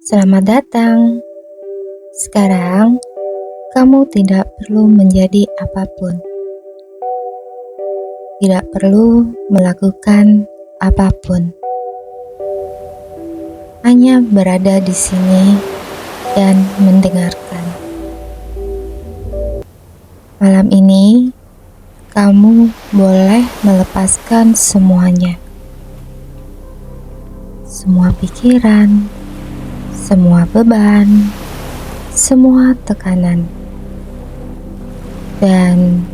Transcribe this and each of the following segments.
Selamat datang. Sekarang, kamu tidak perlu menjadi apapun. Tidak perlu melakukan apapun. Hanya berada di sini dan mendengarkan. Malam ini, kamu boleh melepaskan semuanya. Semua pikiran, semua beban, semua tekanan. Dan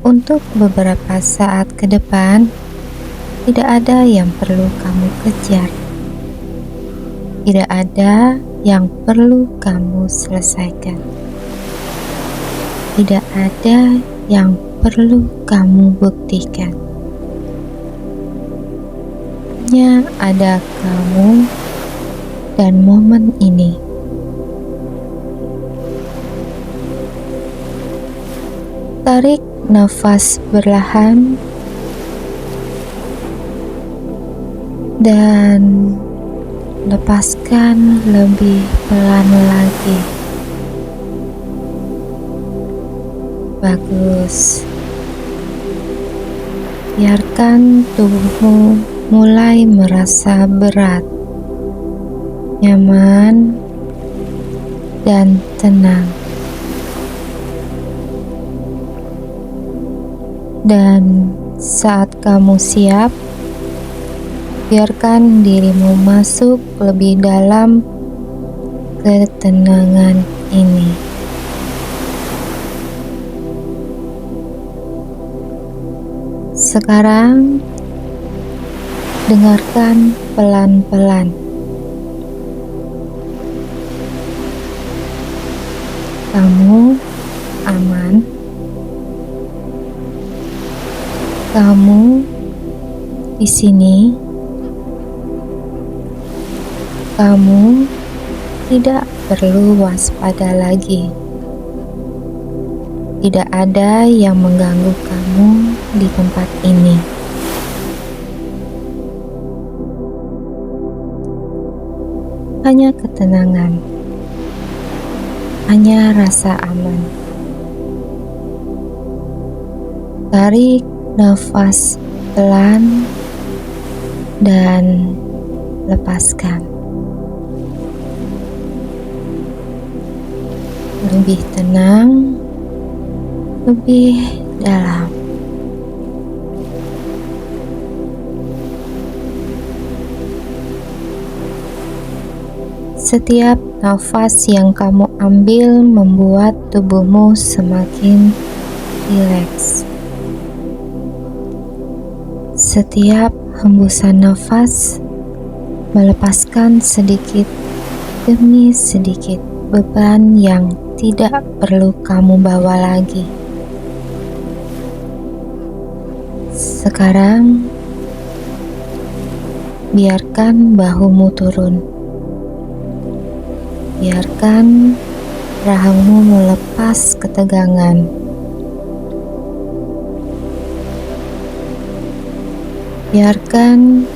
untuk beberapa saat ke depan, tidak ada yang perlu kamu kejar. Tidak ada yang perlu kamu selesaikan. Tidak ada yang perlu kamu buktikan. Hanya ada kamu dan momen ini. Tarik nafas perlahan dan lepaskan lebih pelan lagi. Bagus. Biarkan tubuhmu mulai merasa berat, nyaman, dan tenang. Dan saat kamu siap, biarkan dirimu masuk lebih dalam ketenangan ini. Sekarang, dengarkan pelan-pelan. Kamu aman. Kamu di sini. Kamu tidak perlu waspada lagi. Tidak ada yang mengganggu kamu di tempat ini. Hanya ketenangan. Hanya rasa aman. Tarik nafas pelan dan lepaskan. Lebih tenang, lebih dalam. Setiap nafas yang kamu ambil membuat tubuhmu semakin rileks. Setiap hembusan nafas melepaskan sedikit demi sedikit beban yang tidak perlu kamu bawa lagi. Sekarang, biarkan bahumu turun. Biarkan rahangmu melepas ketegangan. Biarkan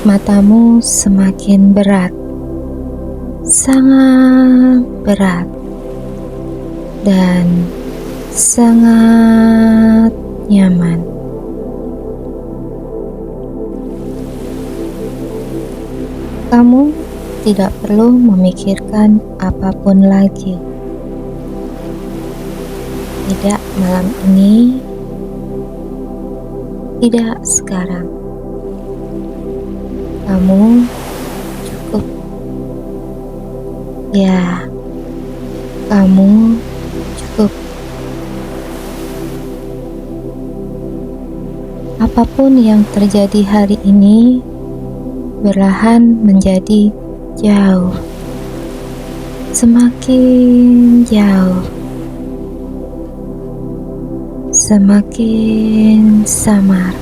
matamu semakin berat, sangat berat, dan sangat nyaman. Kamu tidak perlu memikirkan apapun lagi. Tidak malam ini, tidak sekarang. Kamu cukup. Ya, kamu cukup. Apapun yang terjadi hari ini perlahan menjadi jauh, semakin jauh, semakin samar.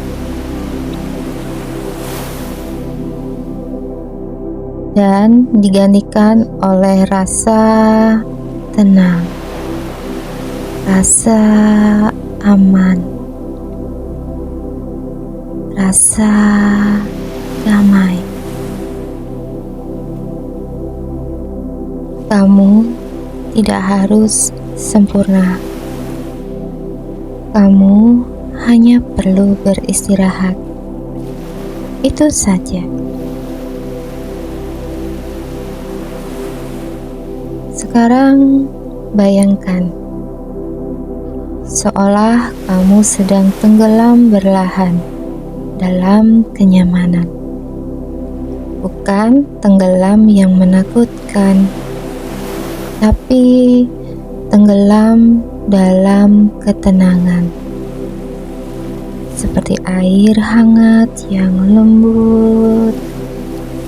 Dan digantikan oleh rasa tenang, rasa aman, rasa damai. Kamu tidak harus sempurna. Kamu hanya perlu beristirahat. Itu saja. Sekarang bayangkan, seolah kamu sedang tenggelam perlahan dalam kenyamanan. Bukan tenggelam yang menakutkan, tapi tenggelam dalam ketenangan. Seperti air hangat yang lembut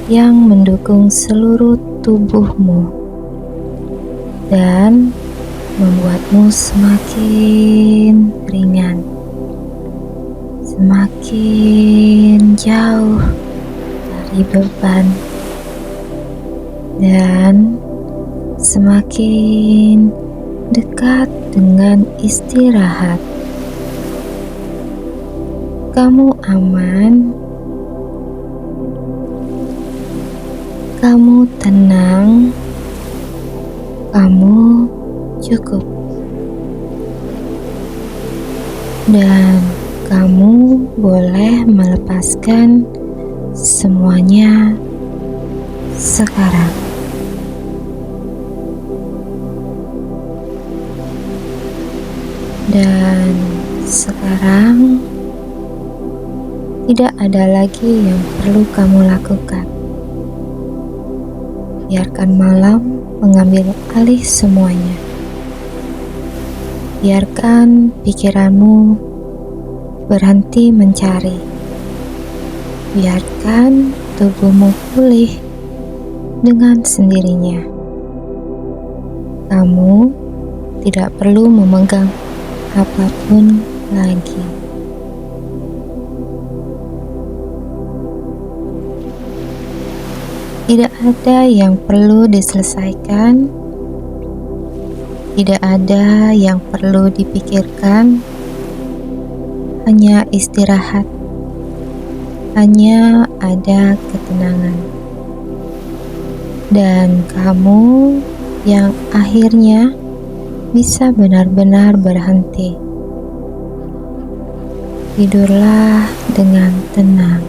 yang mendukung seluruh tubuhmu dan membuatmu semakin ringan, semakin jauh dari beban, dan semakin dekat dengan istirahat. Kamu aman, kamu tenang, kamu cukup, dan kamu boleh melepaskan semuanya sekarang. Dan sekarang tidak ada lagi yang perlu kamu lakukan. Biarkan malam mengambil alih semuanya. Biarkan pikiranmu berhenti mencari. Biarkan tubuhmu pulih dengan sendirinya. Kamu tidak perlu memegang apapun lagi. Tidak ada yang perlu diselesaikan, tidak ada yang perlu dipikirkan, hanya istirahat, hanya ada ketenangan. Dan kamu yang akhirnya bisa benar-benar berhenti. Tidurlah dengan tenang,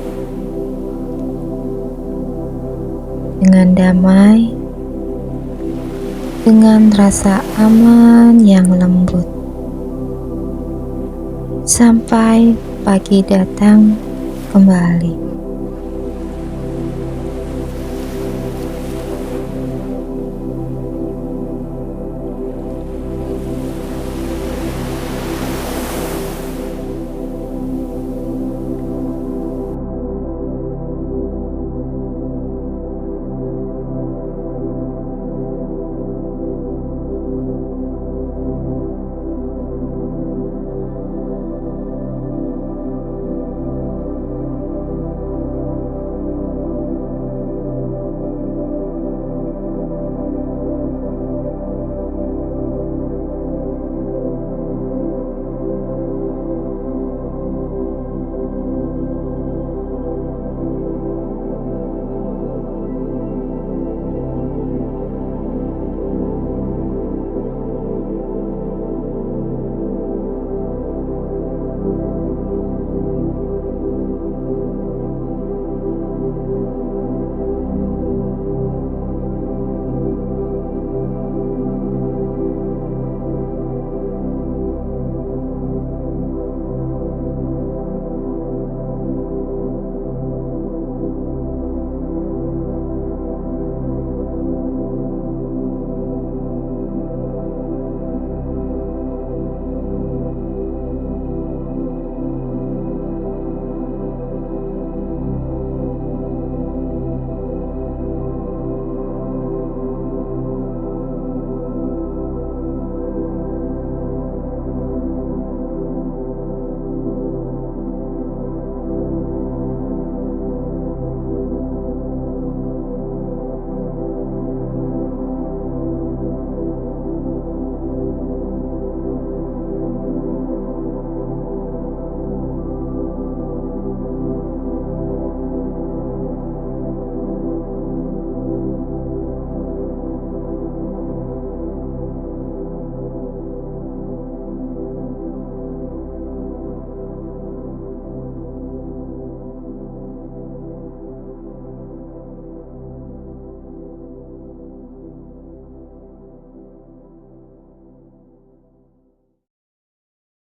dengan damai, dengan rasa aman yang lembut. Sampai pagi datang kembali.